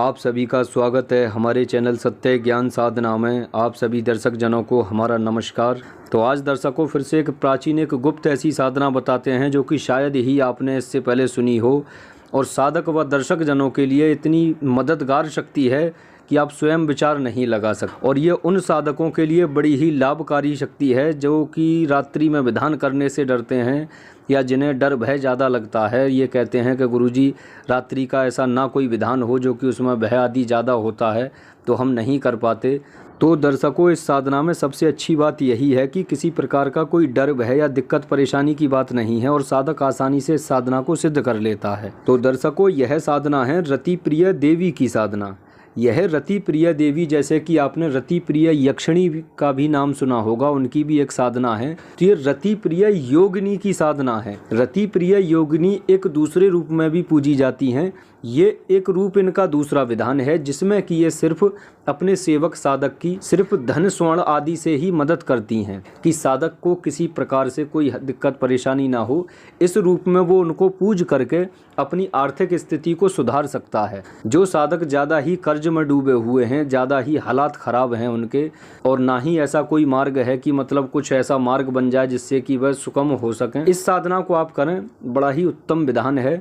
आप सभी का स्वागत है हमारे चैनल सत्य ज्ञान साधना में। आप सभी दर्शक जनों को हमारा नमस्कार। तो आज दर्शकों फिर से एक प्राचीन एक गुप्त ऐसी साधना बताते हैं जो कि शायद ही आपने इससे पहले सुनी हो और साधक व दर्शक जनों के लिए इतनी मददगार शक्ति है कि आप स्वयं विचार नहीं लगा सकते। और ये उन साधकों के लिए बड़ी ही लाभकारी शक्ति है जो कि रात्रि में विधान करने से डरते हैं या जिन्हें डर भय ज़्यादा लगता है। ये कहते हैं कि गुरुजी रात्रि का ऐसा ना कोई विधान हो जो कि उसमें भय आदि ज़्यादा होता है तो हम नहीं कर पाते। तो दर्शकों इस साधना में सबसे अच्छी बात यही है कि किसी प्रकार का कोई डर भय या दिक्कत परेशानी की बात नहीं है और साधक आसानी से इस साधना को सिद्ध कर लेता है। तो दर्शकों यह साधना है रति प्रिय देवी की साधना। यह रति प्रिय देवी, जैसे कि आपने रति प्रिय यक्षिणी का भी नाम सुना होगा, उनकी भी एक साधना है। तो ये रति प्रिय योगिनी की साधना है। रति प्रिय योगिनी एक दूसरे रूप में भी पूजी जाती हैं। ये एक रूप इनका दूसरा विधान है जिसमें कि ये सिर्फ अपने सेवक साधक की सिर्फ धन स्वर्ण आदि से ही मदद करती हैं कि साधक को किसी प्रकार से कोई दिक्कत परेशानी ना हो। इस रूप में वो उनको पूज करके अपनी आर्थिक स्थिति को सुधार सकता है। जो साधक ज़्यादा ही कर्ज में डूबे हुए हैं, ज़्यादा ही हालात ख़राब हैं उनके, और ना ही ऐसा कोई मार्ग है कि मतलब कुछ ऐसा मार्ग बन जाए जिससे कि वह सुगम हो सकें, इस साधना को आप करें। बड़ा ही उत्तम विधान है।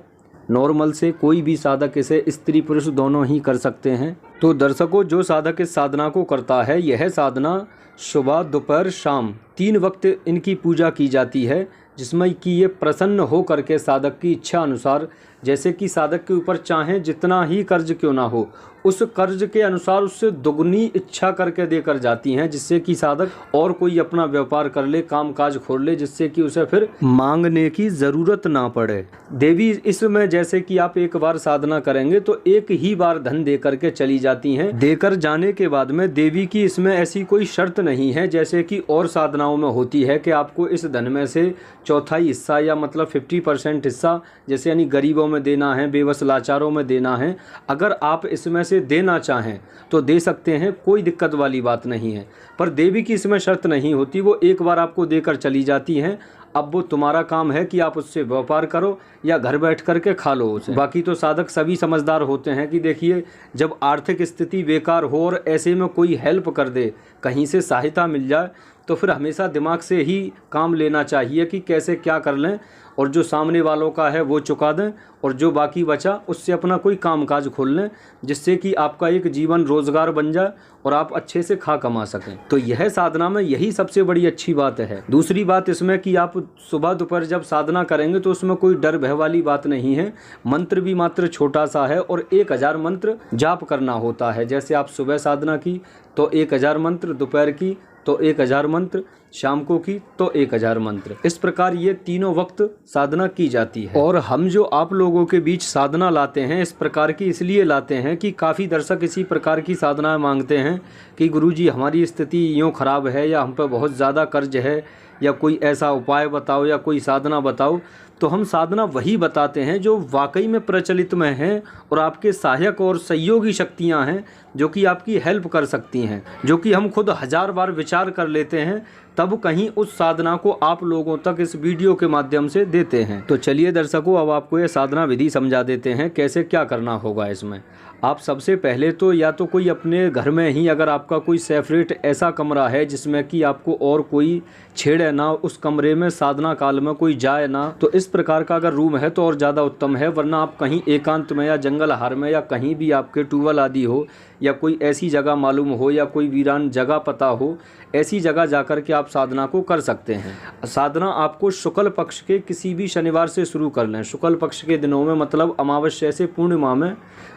नॉर्मल से कोई भी साधक इसे स्त्री पुरुष दोनों ही कर सकते हैं। तो दर्शकों जो साधक इस साधना को करता है, यह साधना सुबह दोपहर शाम 3 वक्त इनकी पूजा की जाती है, जिसमें कि ये प्रसन्न हो करके साधक की इच्छा अनुसार, जैसे कि साधक के ऊपर चाहे जितना ही कर्ज क्यों ना हो, उस कर्ज के अनुसार उससे दुगनी इच्छा करके देकर जाती हैं, जिससे कि साधक और कोई अपना व्यापार कर ले, काम काज खोल ले, जिससे कि उसे फिर मांगने की ज़रूरत ना पड़े। देवी इसमें जैसे कि आप एक बार साधना करेंगे तो एक ही बार धन दे करके चली जाती हैं। देकर जाने के बाद में देवी की इसमें ऐसी कोई शर्त नहीं है जैसे कि और साधनाओं में होती है कि आपको इस धन में से चौथाई हिस्सा या मतलब 50% हिस्सा जैसे यानी गरीबों में देना है, बेबस लाचारों में देना है। अगर आप इसमें से देना चाहें तो दे सकते हैं, कोई दिक्कत वाली बात नहीं है। पर देवी की इसमें शर्त नहीं होती, वो एक बार आपको देकर चली जाती हैं। अब वो तुम्हारा काम है कि आप उससे व्यापार करो या घर बैठ करके खा लो उसे। बाकी तो साधक सभी समझदार होते हैं कि देखिए जब आर्थिक स्थिति बेकार हो और ऐसे में कोई हेल्प कर दे, कहीं से सहायता मिल जाए, तो फिर हमेशा दिमाग से ही काम लेना चाहिए कि कैसे क्या कर लें, और जो सामने वालों का है वो चुका दें और जो बाकी बचा उससे अपना कोई कामकाज खोल लें, जिससे कि आपका एक जीवन रोजगार बन जाए और आप अच्छे से खा कमा सकें। तो यह साधना में यही सबसे बड़ी अच्छी बात है। दूसरी बात इसमें कि आप सुबह दोपहर जब साधना करेंगे तो उसमें कोई डर भय वाली बात नहीं है। मंत्र भी मात्र छोटा सा है और 1000 मंत्र जाप करना होता है। जैसे आप सुबह साधना की तो 1000 मंत्र, दोपहर की तो 1000 मंत्र, शाम को की तो 1000 मंत्र। इस प्रकार ये तीनों वक्त साधना की जाती है। और हम जो आप लोगों के बीच साधना लाते हैं इस प्रकार की इसलिए लाते हैं कि काफ़ी दर्शक इसी प्रकार की साधना मांगते हैं कि गुरुजी हमारी स्थिति यूँ खराब है या हम पर बहुत ज़्यादा कर्ज है या कोई ऐसा उपाय बताओ या कोई साधना बताओ। तो हम साधना वही बताते हैं जो वाकई में प्रचलित में हैं और आपके सहायक और सहयोगी शक्तियां हैं जो कि आपकी हेल्प कर सकती हैं, जो कि हम खुद 1000 बार विचार कर लेते हैं, तब कहीं उस साधना को आप लोगों तक इस वीडियो के माध्यम से देते हैं। तो चलिए दर्शकों अब आपको ये साधना विधि समझा देते हैं कैसे क्या करना होगा इसमें। आप सबसे पहले तो या तो कोई अपने घर में ही, अगर आपका कोई सेपरेट ऐसा कमरा है जिसमें कि आपको और कोई छेड़े ना, उस कमरे में साधना काल में कोई जाए ना, तो इस प्रकार का अगर रूम है तो और ज़्यादा उत्तम है। वरना आप कहीं एकांत में या जंगल हार में या कहीं भी आपके ट्यूबवेल आदि हो या कोई ऐसी जगह मालूम हो या कोई वीरान जगह पता हो, ऐसी जगह जाकर के आप साधना को कर सकते हैं। साधना आपको शुक्ल पक्ष के किसी भी शनिवार से शुरू कर लें। शुक्ल पक्ष के दिनों में मतलब अमावस्या से पूर्णिमा में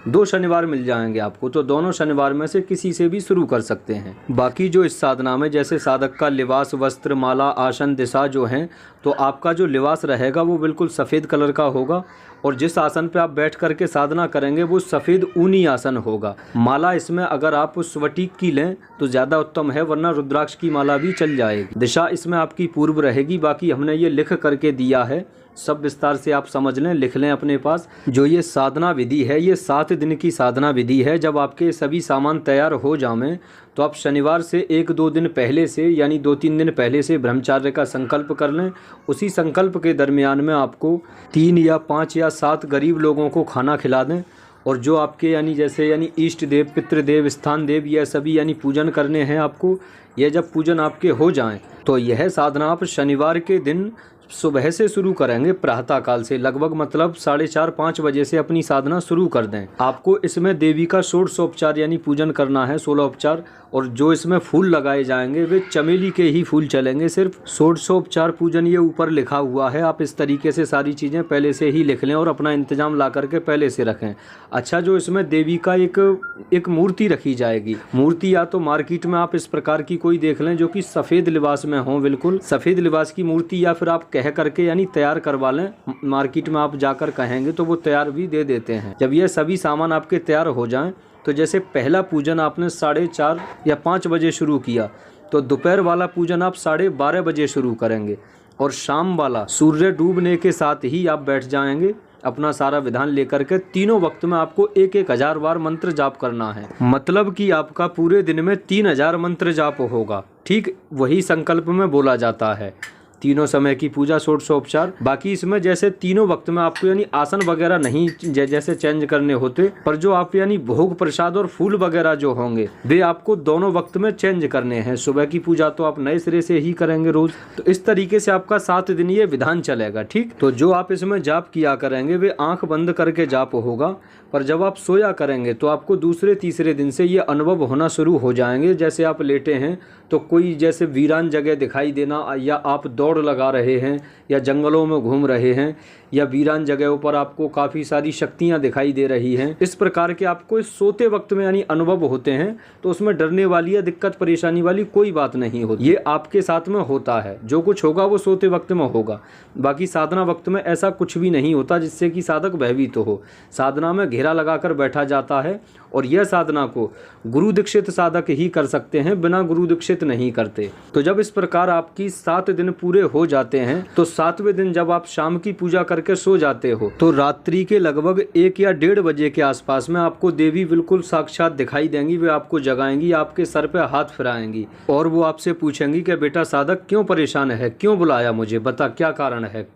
2 शनिवार मिल जाएंगे आपको, तो दोनों शनिवार में से किसी से भी शुरू कर सकते हैं। बाकी जो इस साधना में जैसे साधक का लिबास, वस्त्र, माला, आसन, दिशा जो हैं, तो आपका जो लिबास रहेगा वो बिल्कुल सफ़ेद कलर का होगा और जिस आसन पे आप बैठ करके साधना करेंगे वो सफ़ेद ऊनी आसन होगा। माला इसमें अगर आप स्वटीक की लें तो ज़्यादा उत्तम है, वरना रुद्राक्ष की माला भी चल जाएगी। दिशा इसमें आपकी पूर्व रहेगी। बाकी हमने ये लिख करके दिया है, सब विस्तार से आप समझ लें, लिख लें अपने पास। जो ये साधना विधि है ये 7 दिन की साधना विधि है। जब आपके सभी सामान तैयार हो जाएं तो आप शनिवार से 1-2 दिन पहले से यानी 2-3 दिन पहले से ब्रह्मचार्य का संकल्प कर लें। उसी संकल्प के दरमियान में आपको 3 या 5 या 7 गरीब लोगों को खाना खिला दें और जो आपके यानी जैसे यानी इष्ट देव, पितृदेव, स्थान देव, यह सभी यानी पूजन करने हैं आपको। यह जब पूजन आपके हो जाएं तो यह साधना आप शनिवार के दिन सुबह से शुरू करेंगे, प्रातः काल से, लगभग मतलब 4:30-5 बजे से अपनी साधना शुरू कर दें। आपको इसमें देवी का षोडशोपचार यानी पूजन करना है, 16 उपचार। और जो इसमें फूल लगाए जाएंगे वे चमेली के ही फूल चलेंगे सिर्फ। षोडशोपचार पूजन ये ऊपर लिखा हुआ है, आप इस तरीके से सारी चीज़ें पहले से ही लिख लें और अपना इंतजाम ला करके पहले से रखें। अच्छा, जो इसमें देवी का एक मूर्ति रखी जाएगी। मूर्ति या तो मार्केट में आप इस प्रकार की कोई देख लें जो कि सफ़ेद लिबास में हो, बिल्कुल सफ़ेद लिबास की मूर्ति, या फिर आप कह करके यानी तैयार करवा लें। मार्केट में आप जाकर कहेंगे तो वो तैयार भी दे देते हैं। जब ये सभी सामान आपके तैयार हो जाएं तो जैसे पहला पूजन आपने 4:30 या 5 बजे शुरू किया, तो दोपहर वाला पूजन आप 12:30 बजे शुरू करेंगे। और शाम वाला सूर्य डूबने के साथ ही आप बैठ जाएंगे अपना सारा विधान लेकर के। तीनों वक्त में आपको 1,000 बार मंत्र जाप करना है, मतलब कि आपका पूरे दिन में 3000 मंत्र जाप होगा। ठीक वही संकल्प में बोला जाता है। तीनों समय की पूजा, षोडशोपचार। बाकी इसमें जैसे तीनों वक्त में आपको यानी आसन वगैरह नहीं जैसे चेंज करने होते, पर जो आप यानी भोग प्रसाद और फूल वगैरह जो होंगे वे आपको दोनों वक्त में चेंज करने हैं। सुबह की पूजा तो आप नए सिरे से ही करेंगे रोज। तो इस तरीके से आपका 7 दिन ये विधान चलेगा। ठीक, तो जो आप इसमें जाप किया करेंगे वे आंख बंद करके जाप होगा, पर जब आप सोया करेंगे तो आपको दूसरे तीसरे दिन से ये अनुभव होना शुरू हो जाएंगे। जैसे आप लेटे हैं तो कोई जैसे वीरान जगह दिखाई देना, या आप दौड़ लगा रहे हैं या जंगलों में घूम रहे हैं, या वीरान जगहों पर आपको काफ़ी सारी शक्तियां दिखाई दे रही हैं। इस प्रकार के आपको इस सोते वक्त में यानी अनुभव होते हैं। तो उसमें डरने वाली या दिक्कत परेशानी वाली कोई बात नहीं होती, ये आपके साथ में होता है। जो कुछ होगा वो सोते वक्त में होगा। बाकी साधना वक्त में ऐसा कुछ भी नहीं होता जिससे कि साधक भयभीत हो। साधना में घेरा लगाकर बैठा जाता है, और यह साधना को गुरु दीक्षित साधक ही कर सकते हैं, बिना गुरु दीक्षित नहीं करते। तो जब इस प्रकार आपकी 7 दिन पूरे हो जाते हैं तो 7वें दिन जब आप शाम की पूजा करके सो जाते हो तो रात्रि के लगभग 1 या 1:30 बजे के आसपास में आपको देवी बिल्कुल साक्षात दिखाई देंगी। वे आपको जगाएंगी, आपके सर पे हाथ फिराएंगी और वो आपसे पूछेंगी कि बेटा साधक क्यों परेशान है, क्यों बुलाया मुझे, बता क्या कारण है।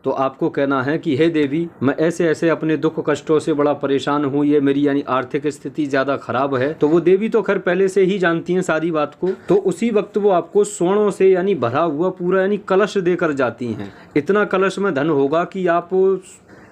तो आपको कहना है कि हे देवी, मैं ऐसे ऐसे अपने दुख कष्टों से बड़ा परेशान हूँ, ये मेरी यानी आर्थिक स्थिति ज़्यादा खराब है। तो वो देवी तो खैर पहले से ही जानती हैं सारी बात को। तो उसी वक्त वो आपको स्वर्णों से यानी भरा हुआ पूरा यानी कलश देकर जाती हैं। इतना कलश में धन होगा कि आप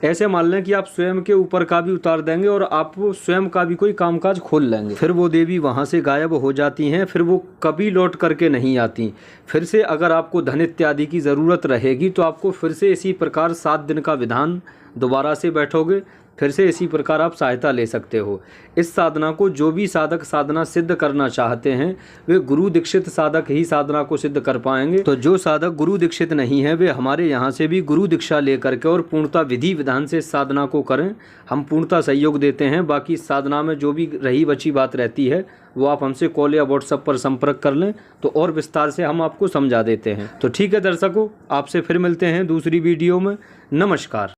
ऐसे मान लें कि आप स्वयं के ऊपर का भी उतार देंगे और आप स्वयं का भी कोई कामकाज खोल लेंगे। फिर वो देवी वहाँ से गायब हो जाती हैं, फिर वो कभी लौट करके नहीं आती। फिर से अगर आपको धन इत्यादि की ज़रूरत रहेगी तो आपको फिर से इसी प्रकार 7 दिन का विधान दोबारा से बैठोगे, फिर से इसी प्रकार आप सहायता ले सकते हो। इस साधना को जो भी साधक साधना सिद्ध करना चाहते हैं वे गुरु दीक्षित साधक ही साधना को सिद्ध कर पाएंगे। तो जो साधक गुरु दीक्षित नहीं है वे हमारे यहाँ से भी गुरु दीक्षा लेकर के और पूर्णता विधि विधान से साधना को करें। हम पूर्णता सहयोग देते हैं। बाकी साधना में जो भी रही बची बात रहती है वो आप हमसे कॉल या व्हाट्सएप पर संपर्क कर लें तो और विस्तार से हम आपको समझा देते हैं। तो ठीक है दर्शकों, आपसे फिर मिलते हैं दूसरी वीडियो में। नमस्कार।